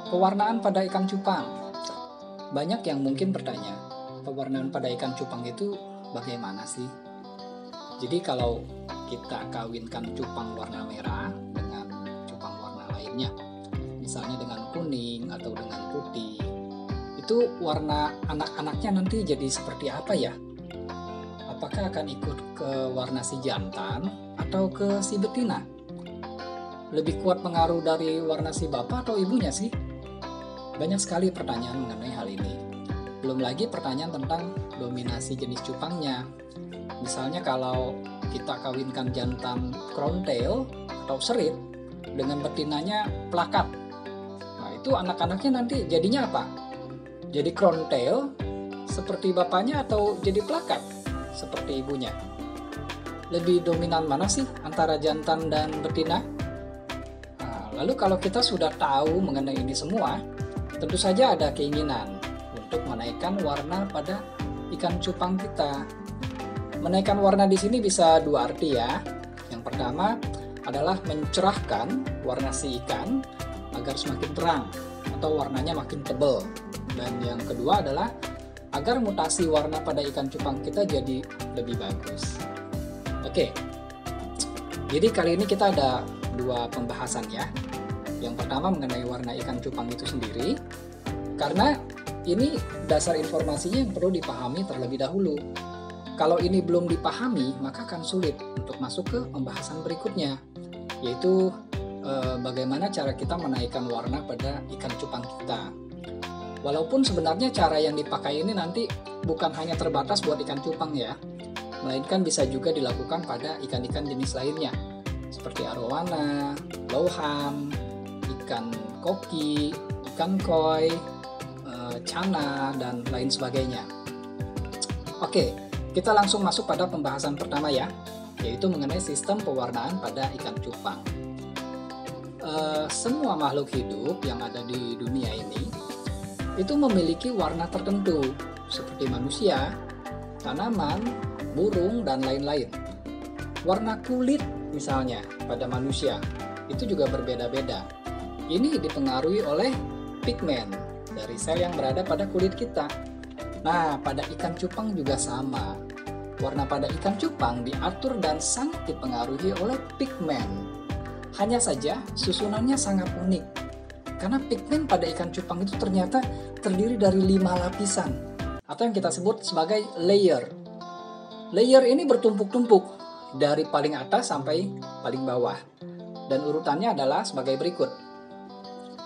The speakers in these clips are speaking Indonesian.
Pewarnaan pada ikan cupang. Banyak yang mungkin bertanya, pewarnaan pada ikan cupang itu bagaimana sih? Jadi kalau kita kawinkan cupang warna merah dengan cupang warna lainnya, misalnya dengan kuning atau dengan putih, itu warna anak-anaknya nanti jadi seperti apa ya? Apakah akan ikut ke warna si jantan atau ke si betina? Lebih kuat pengaruh dari warna si bapak atau ibunya sih? Banyak sekali pertanyaan mengenai hal ini. Belum lagi pertanyaan tentang dominasi jenis cupangnya. Misalnya kalau kita kawinkan jantan crown tail atau serit dengan betinanya plakat. Nah, itu anak-anaknya nanti jadinya apa? Jadi crown tail seperti bapaknya atau jadi plakat seperti ibunya? Lebih dominan mana sih antara jantan dan betina? Nah, lalu kalau kita sudah tahu mengenai ini semua, tentu saja ada keinginan untuk menaikkan warna pada ikan cupang kita. Menaikkan warna di sini bisa dua arti ya. Yang pertama adalah mencerahkan warna si ikan agar semakin terang atau warnanya makin tebal. Dan yang kedua adalah agar mutasi warna pada ikan cupang kita jadi lebih bagus. Oke, jadi kali ini kita ada dua pembahasan ya. Yang pertama mengenai warna ikan cupang itu sendiri, karena ini dasar informasinya yang perlu dipahami terlebih dahulu. Kalau ini belum dipahami, maka akan sulit untuk masuk ke pembahasan berikutnya, yaitu bagaimana cara kita menaikkan warna pada ikan cupang kita. Walaupun sebenarnya cara yang dipakai ini nanti bukan hanya terbatas buat ikan cupang ya, melainkan bisa juga dilakukan pada ikan-ikan jenis lainnya, seperti arowana, lowham, ikan koki, ikan koi, cana, dan lain sebagainya. Oke, kita langsung masuk pada pembahasan pertama ya, yaitu mengenai sistem pewarnaan pada ikan cupang. Semua makhluk hidup yang ada di dunia ini itu memiliki warna tertentu, seperti manusia, tanaman, burung, dan lain-lain. Warna kulit misalnya pada manusia itu juga berbeda-beda. Ini dipengaruhi oleh pigmen dari sel yang berada pada kulit kita. Nah, pada ikan cupang juga sama. Warna pada ikan cupang diatur dan sangat dipengaruhi oleh pigmen. Hanya saja susunannya sangat unik. Karena pigmen pada ikan cupang itu ternyata terdiri dari 5 lapisan, atau yang kita sebut sebagai layer. Layer ini bertumpuk-tumpuk dari paling atas sampai paling bawah. Dan urutannya adalah sebagai berikut.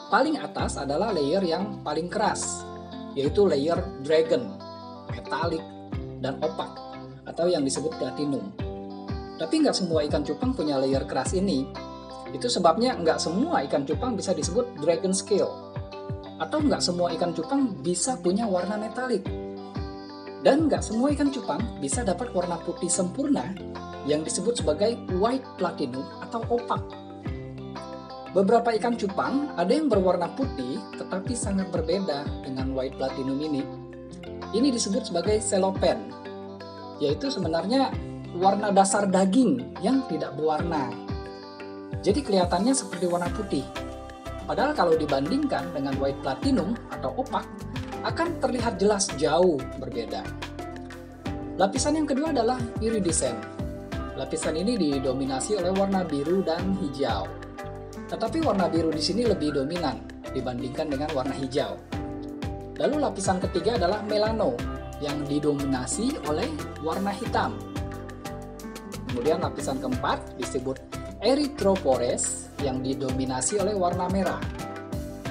Paling atas adalah layer yang paling keras, yaitu layer dragon, metalik, dan opak, atau yang disebut platinum. Tapi nggak semua ikan cupang punya layer keras ini. Itu sebabnya nggak semua ikan cupang bisa disebut dragon scale, atau nggak semua ikan cupang bisa punya warna metalik. Dan nggak semua ikan cupang bisa dapat warna putih sempurna yang disebut sebagai white platinum atau opak. Beberapa ikan cupang ada yang berwarna putih tetapi sangat berbeda dengan white platinum ini. Ini disebut sebagai celopen, yaitu sebenarnya warna dasar daging yang tidak berwarna. Jadi kelihatannya seperti warna putih. Padahal kalau dibandingkan dengan white platinum atau opak, akan terlihat jelas jauh berbeda. Lapisan yang kedua adalah iridescent. Lapisan ini didominasi oleh warna biru dan hijau. Tetapi warna biru di sini lebih dominan dibandingkan dengan warna hijau. Lalu lapisan ketiga adalah melano yang didominasi oleh warna hitam. Kemudian lapisan keempat disebut erythrophores yang didominasi oleh warna merah.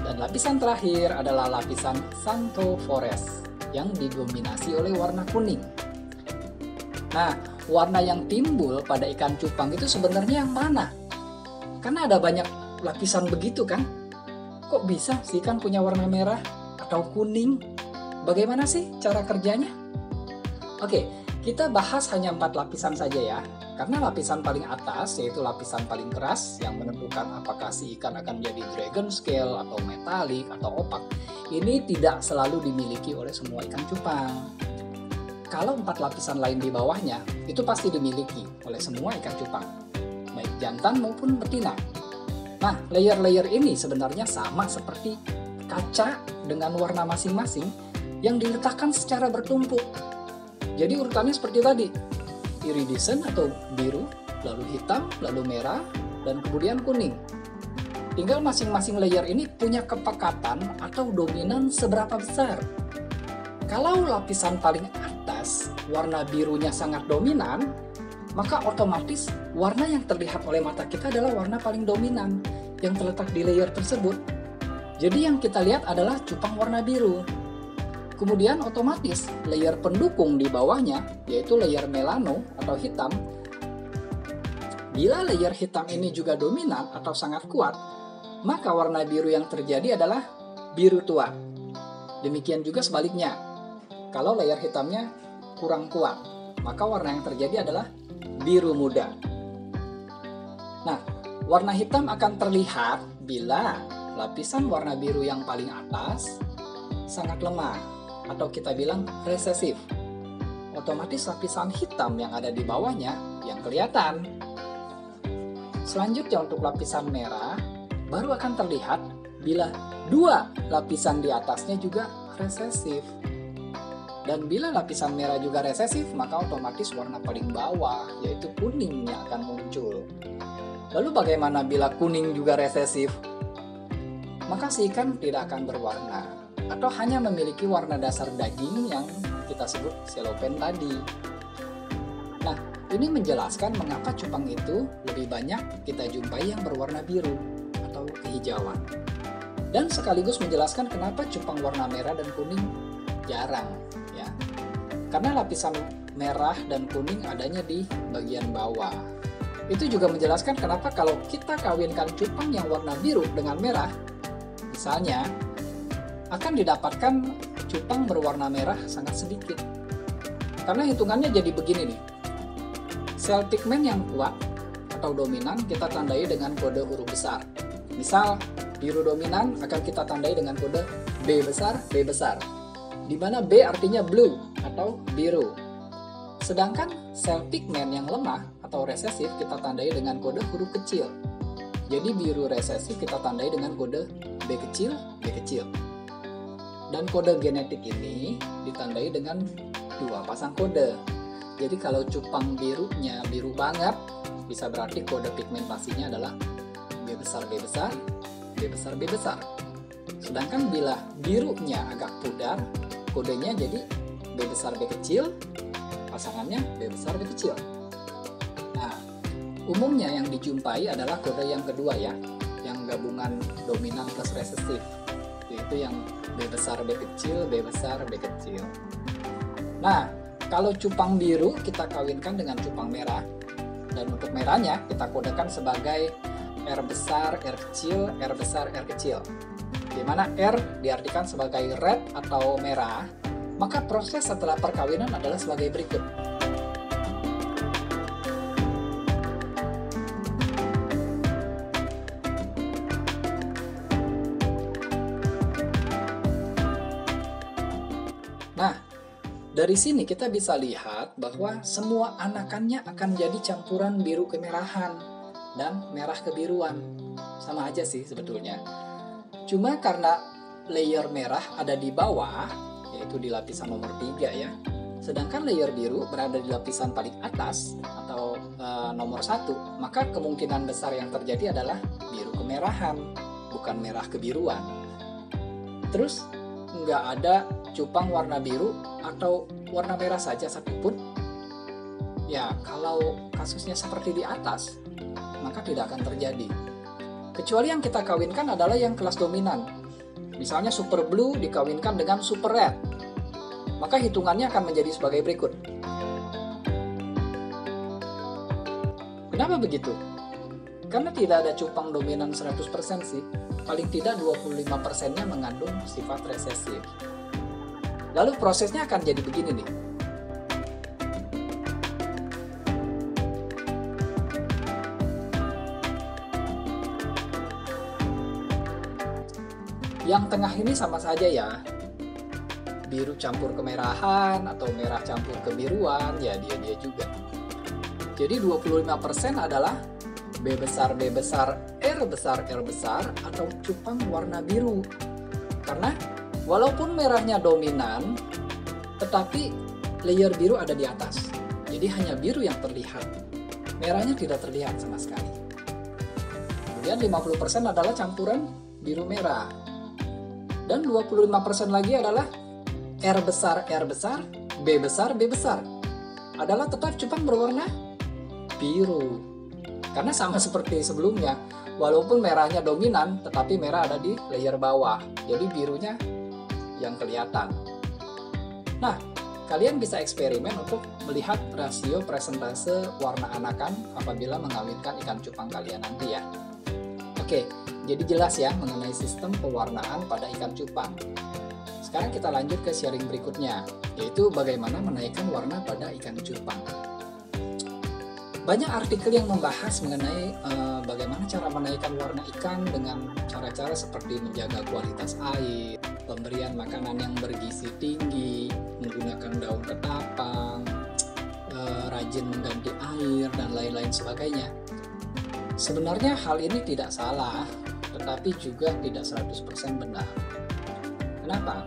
Dan lapisan terakhir adalah lapisan xanthophores yang didominasi oleh warna kuning. Nah, warna yang timbul pada ikan cupang itu sebenarnya yang mana? Karena ada banyak lapisan begitu kan? Kok bisa sih ikan punya warna merah atau kuning? Bagaimana sih cara kerjanya? Oke, kita bahas hanya 4 lapisan saja ya. Karena lapisan paling atas, yaitu lapisan paling keras yang menentukan apakah si ikan akan jadi dragon scale atau metalik atau opak, ini tidak selalu dimiliki oleh semua ikan cupang. Kalau 4 lapisan lain di bawahnya, itu pasti dimiliki oleh semua ikan cupang, baik jantan maupun betina. Nah, layer-layer ini sebenarnya sama seperti kaca dengan warna masing-masing yang diletakkan secara bertumpuk. Jadi urutannya seperti tadi, iridescent atau biru, lalu hitam, lalu merah, dan kemudian kuning. Tinggal masing-masing layer ini punya kepekatan atau dominan seberapa besar. Kalau lapisan paling atas warna birunya sangat dominan, maka otomatis warna yang terlihat oleh mata kita adalah warna paling dominan yang terletak di layer tersebut. Jadi yang kita lihat adalah cupang warna biru. Kemudian otomatis layer pendukung di bawahnya, yaitu layer melano atau hitam, bila layer hitam ini juga dominan atau sangat kuat, maka warna biru yang terjadi adalah biru tua. Demikian juga sebaliknya. Kalau layer hitamnya kurang kuat, maka warna yang terjadi adalah biru muda. Nah, warna hitam akan terlihat bila lapisan warna biru yang paling atas sangat lemah, atau kita bilang resesif. Otomatis lapisan hitam yang ada di bawahnya yang kelihatan. Selanjutnya untuk lapisan merah, baru akan terlihat bila dua lapisan di atasnya juga resesif. Dan bila lapisan merah juga resesif, maka otomatis warna paling bawah, yaitu kuningnya akan muncul. Lalu bagaimana bila kuning juga resesif? Maka si ikan tidak akan berwarna, atau hanya memiliki warna dasar daging yang kita sebut selopen tadi. Nah, ini menjelaskan mengapa cupang itu lebih banyak kita jumpai yang berwarna biru atau kehijauan. Dan sekaligus menjelaskan kenapa cupang warna merah dan kuning jarang. Karena lapisan merah dan kuning adanya di bagian bawah. Itu juga menjelaskan kenapa kalau kita kawinkan cupang yang warna biru dengan merah, misalnya, akan didapatkan cupang berwarna merah sangat sedikit. Karena hitungannya jadi begini nih. Sel pigmen yang kuat atau dominan kita tandai dengan kode huruf besar. Misal, biru dominan akan kita tandai dengan kode B besar, di mana B artinya blue atau biru. Sedangkan sel pigmen yang lemah atau resesif kita tandai dengan kode huruf kecil. Jadi biru resesif kita tandai dengan kode B kecil. Dan kode genetik ini ditandai dengan dua pasang kode. Jadi kalau cupang birunya biru banget, bisa berarti kode pigmentasinya adalah B besar. Sedangkan bila birunya agak pudar, kodenya jadi B besar B kecil, pasangannya B besar B kecil. Nah, umumnya yang dijumpai adalah kode yang kedua ya, yang gabungan dominan plus resesif, yaitu yang B besar B kecil, B besar B kecil. Nah, kalau cupang biru kita kawinkan dengan cupang merah, dan untuk merahnya kita kodekan sebagai R besar, R kecil, R besar, R kecil. Di mana R diartikan sebagai red atau merah, maka proses setelah perkawinan adalah sebagai berikut. Nah, dari sini kita bisa lihat bahwa semua anakannya akan jadi campuran biru kemerahan dan merah kebiruan. Sama aja sih sebetulnya. Cuma karena layer merah ada di bawah, yaitu di lapisan nomor 3 ya. Sedangkan layer biru berada di lapisan paling atas atau nomor 1, maka kemungkinan besar yang terjadi adalah biru kemerahan, bukan merah kebiruan. Terus nggak ada cupang warna biru atau warna merah saja satupun? Ya, kalau kasusnya seperti di atas, maka tidak akan terjadi. Kecuali yang kita kawinkan adalah yang kelas dominan. Misalnya super blue dikawinkan dengan super red. Maka hitungannya akan menjadi sebagai berikut. Kenapa begitu? Karena tidak ada cupang dominan 100% sih. Paling tidak 25%-nya mengandung sifat resesif. Lalu prosesnya akan jadi begini nih. Yang tengah ini sama saja ya, biru campur kemerahan atau merah campur kebiruan, ya dia juga. Jadi 25% adalah B besar, R besar, atau cupang warna biru. Karena walaupun merahnya dominan, tetapi layer biru ada di atas. Jadi hanya biru yang terlihat. Merahnya tidak terlihat sama sekali. Kemudian 50% adalah campuran biru merah. Dan 25% lagi adalah R besar, B besar, B besar. Adalah tetap cupang berwarna biru. Karena sama seperti sebelumnya, walaupun merahnya dominan, tetapi merah ada di layer bawah. Jadi birunya yang kelihatan. Nah, kalian bisa eksperimen untuk melihat rasio persentase warna anakan apabila mengawinkan ikan cupang kalian nanti ya. Oke, jadi jelas ya mengenai sistem pewarnaan pada ikan cupang. Sekarang kita lanjut ke sharing berikutnya, yaitu bagaimana menaikkan warna pada ikan cupang. Banyak artikel yang membahas mengenai bagaimana cara menaikkan warna ikan dengan cara-cara seperti menjaga kualitas air, pemberian makanan yang bergizi tinggi, menggunakan daun ketapang, rajin mengganti air, dan lain-lain sebagainya. Sebenarnya hal ini tidak salah, tetapi juga tidak 100% benar. Kenapa?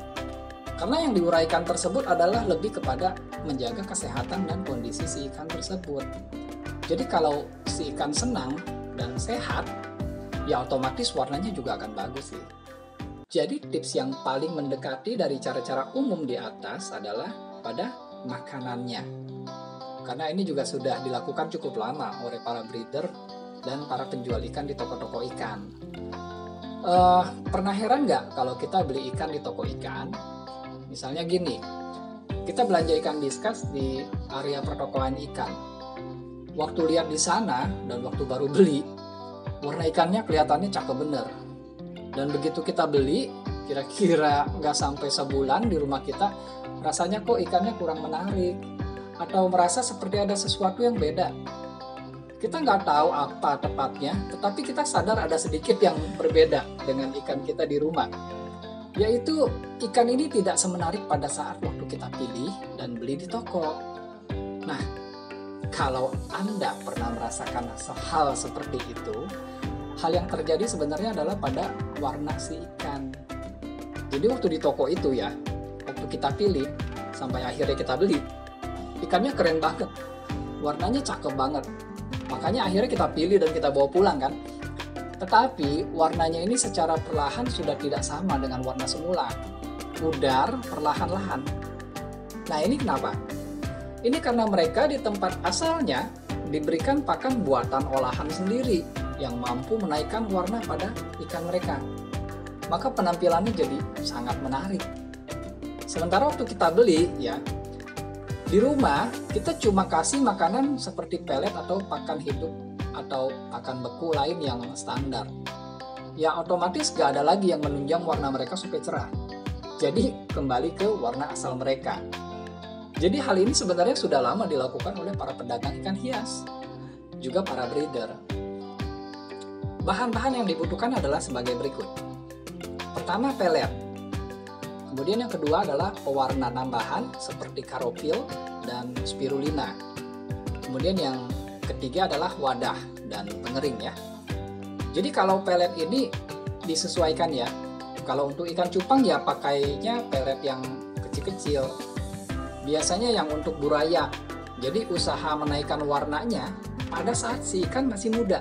Karena yang diuraikan tersebut adalah lebih kepada menjaga kesehatan dan kondisi si ikan tersebut. Jadi kalau si ikan senang dan sehat, ya otomatis warnanya juga akan bagus sih. Jadi tips yang paling mendekati dari cara-cara umum di atas adalah pada makanannya. Karena ini juga sudah dilakukan cukup lama oleh para breeder dan para penjual ikan di toko-toko ikan. Pernah heran nggak kalau kita beli ikan di toko ikan? Misalnya gini, kita belanja ikan diskas di area pertokoan ikan. Waktu lihat di sana dan waktu baru beli, warna ikannya kelihatannya cakep bener. Dan begitu kita beli, kira-kira nggak sampai sebulan di rumah kita, rasanya kok ikannya kurang menarik. Atau merasa seperti ada sesuatu yang beda. Kita nggak tahu apa tepatnya, tetapi kita sadar ada sedikit yang berbeda dengan ikan kita di rumah. Yaitu ikan ini tidak semenarik pada saat waktu kita pilih dan beli di toko. Nah, kalau Anda pernah merasakan hal seperti itu, hal yang terjadi sebenarnya adalah pada warna si ikan. Jadi waktu di toko itu ya, waktu kita pilih sampai akhirnya kita beli, ikannya keren banget, warnanya cakep banget. Makanya akhirnya kita pilih dan kita bawa pulang kan. Tetapi warnanya ini secara perlahan sudah tidak sama dengan warna semula. Pudar perlahan-lahan. Nah ini kenapa? Ini karena mereka di tempat asalnya diberikan pakan buatan olahan sendiri yang mampu menaikkan warna pada ikan mereka. Maka penampilannya jadi sangat menarik. Sementara waktu kita beli ya, di rumah kita cuma kasih makanan seperti pelet atau pakan hidup atau pakan beku lain yang standar. Ya otomatis gak ada lagi yang menunjang warna mereka supaya cerah. Jadi kembali ke warna asal mereka. Jadi hal ini sebenarnya sudah lama dilakukan oleh para pedagang ikan hias, juga para breeder. Bahan-bahan yang dibutuhkan adalah sebagai berikut. Pertama pelet. Kemudian yang kedua adalah pewarna tambahan seperti karopil dan spirulina. Kemudian yang ketiga adalah wadah dan pengering ya. Jadi kalau pelet ini disesuaikan ya. Kalau untuk ikan cupang ya pakainya pelet yang kecil-kecil. Biasanya yang untuk buraya. Jadi usaha menaikkan warnanya pada saat si ikan masih muda.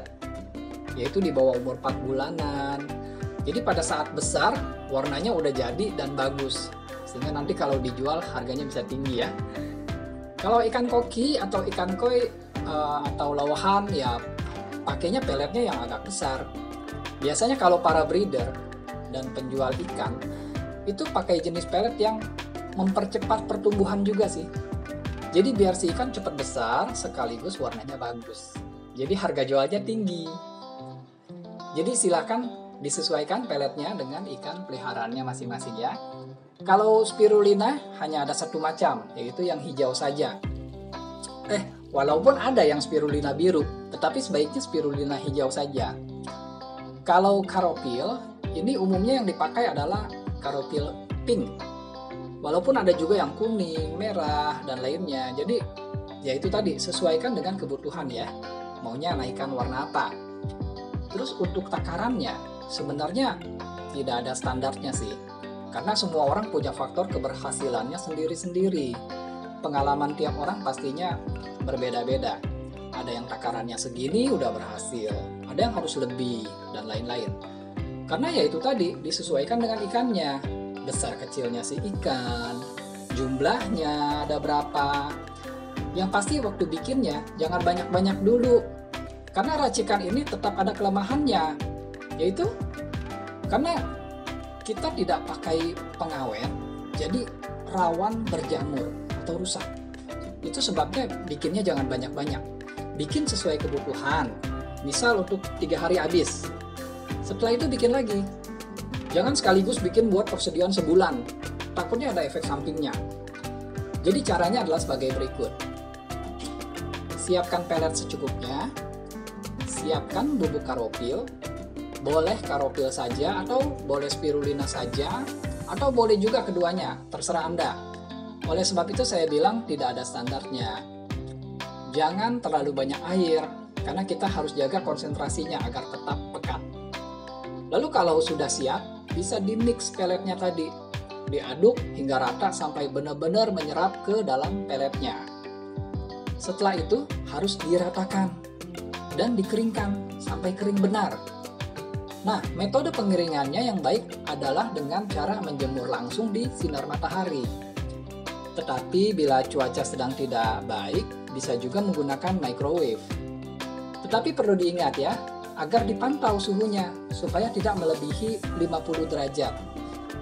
Yaitu di bawah umur 4 bulanan. Jadi pada saat besar warnanya udah jadi dan bagus. Sehingga nanti kalau dijual harganya bisa tinggi ya. Kalau ikan koki atau ikan koi atau lawahan ya pakainya peletnya yang agak besar. Biasanya kalau para breeder dan penjual ikan itu pakai jenis pelet yang mempercepat pertumbuhan juga sih. Jadi biar si ikan cepat besar sekaligus warnanya bagus. Jadi harga jualnya tinggi. Jadi silakan disesuaikan peletnya dengan ikan peliharaannya masing-masing ya. Kalau spirulina hanya ada satu macam, yaitu yang hijau saja. Walaupun ada yang spirulina biru, tetapi sebaiknya spirulina hijau saja. Kalau karopil, ini umumnya yang dipakai adalah karopil pink. Walaupun ada juga yang kuning, merah, dan lainnya. Jadi, ya itu tadi, sesuaikan dengan kebutuhan ya. Maunya naikkan warna apa. Terus untuk takarannya, sebenarnya tidak ada standarnya sih. Karena semua orang punya faktor keberhasilannya sendiri-sendiri. Pengalaman tiap orang pastinya berbeda-beda. Ada yang takarannya segini udah berhasil, ada yang harus lebih, dan lain-lain. Karena ya itu tadi, disesuaikan dengan ikannya. Besar kecilnya si ikan, jumlahnya ada berapa. Yang pasti waktu bikinnya jangan banyak-banyak dulu. Karena racikan ini tetap ada kelemahannya. Yaitu karena kita tidak pakai pengawet, jadi rawan berjamur atau rusak. Itu sebabnya bikinnya jangan banyak-banyak. Bikin sesuai kebutuhan. Misal untuk 3 hari habis. Setelah itu bikin lagi. Jangan sekaligus bikin buat persediaan sebulan. Takutnya ada efek sampingnya. Jadi caranya adalah sebagai berikut. Siapkan pelet secukupnya. Siapkan bubuk karopil. Boleh karopil saja atau boleh spirulina saja. Atau boleh juga keduanya. Terserah Anda. Oleh sebab itu saya bilang tidak ada standarnya. Jangan terlalu banyak air. Karena kita harus jaga konsentrasinya agar tetap pekat. Lalu kalau sudah siap, bisa di-mix peletnya tadi. Diaduk hingga rata sampai benar-benar menyerap ke dalam peletnya. Setelah itu harus diratakan dan dikeringkan sampai kering benar. Nah, metode pengeringannya yang baik adalah dengan cara menjemur langsung di sinar matahari. Tetapi bila cuaca sedang tidak baik, bisa juga menggunakan microwave. Tetapi perlu diingat ya, agar dipantau suhunya supaya tidak melebihi 50 derajat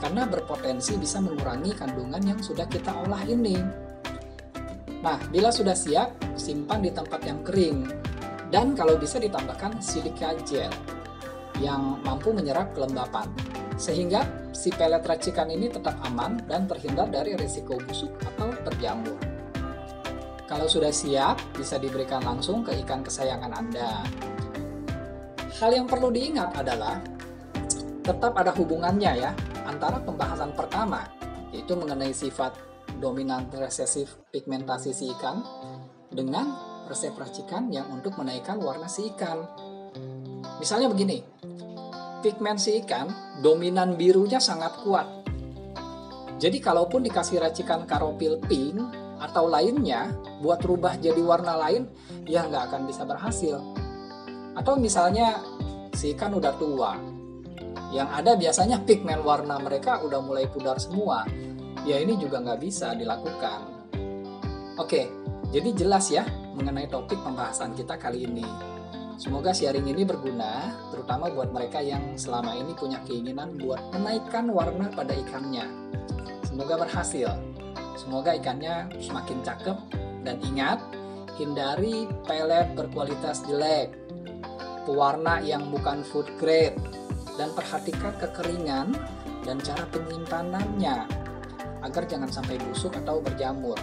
karena berpotensi bisa mengurangi kandungan yang sudah kita olah ini. Nah, bila sudah siap, simpan di tempat yang kering dan kalau bisa ditambahkan silika gel yang mampu menyerap kelembapan sehingga si pelet racikan ini tetap aman dan terhindar dari risiko busuk atau berjamur. Kalau sudah siap, bisa diberikan langsung ke ikan kesayangan Anda. Hal yang perlu diingat adalah tetap ada hubungannya ya antara pembahasan pertama yaitu mengenai sifat dominan resesif pigmentasi si ikan dengan resep racikan yang untuk menaikkan warna si ikan. Misalnya begini, pigmen si ikan dominan birunya sangat kuat. Jadi kalaupun dikasih racikan karopil pink atau lainnya buat rubah jadi warna lain, ya nggak akan bisa berhasil. Atau misalnya si ikan udah tua, yang ada biasanya pigmen warna mereka udah mulai pudar semua, ya ini juga nggak bisa dilakukan. Oke, jadi jelas ya mengenai topik pembahasan kita kali ini. Semoga sharing ini berguna, terutama buat mereka yang selama ini punya keinginan buat menaikkan warna pada ikannya. Semoga berhasil, semoga ikannya semakin cakep, dan ingat, hindari pelet berkualitas jelek, pewarna yang bukan food grade, dan perhatikan kekeringan dan cara penyimpanannya agar jangan sampai busuk atau berjamur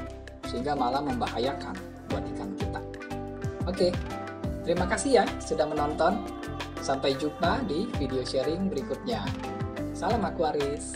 sehingga malah membahayakan buat ikan kita. Oke, terima kasih ya sudah menonton. Sampai jumpa di video sharing berikutnya. Salam Aquaris.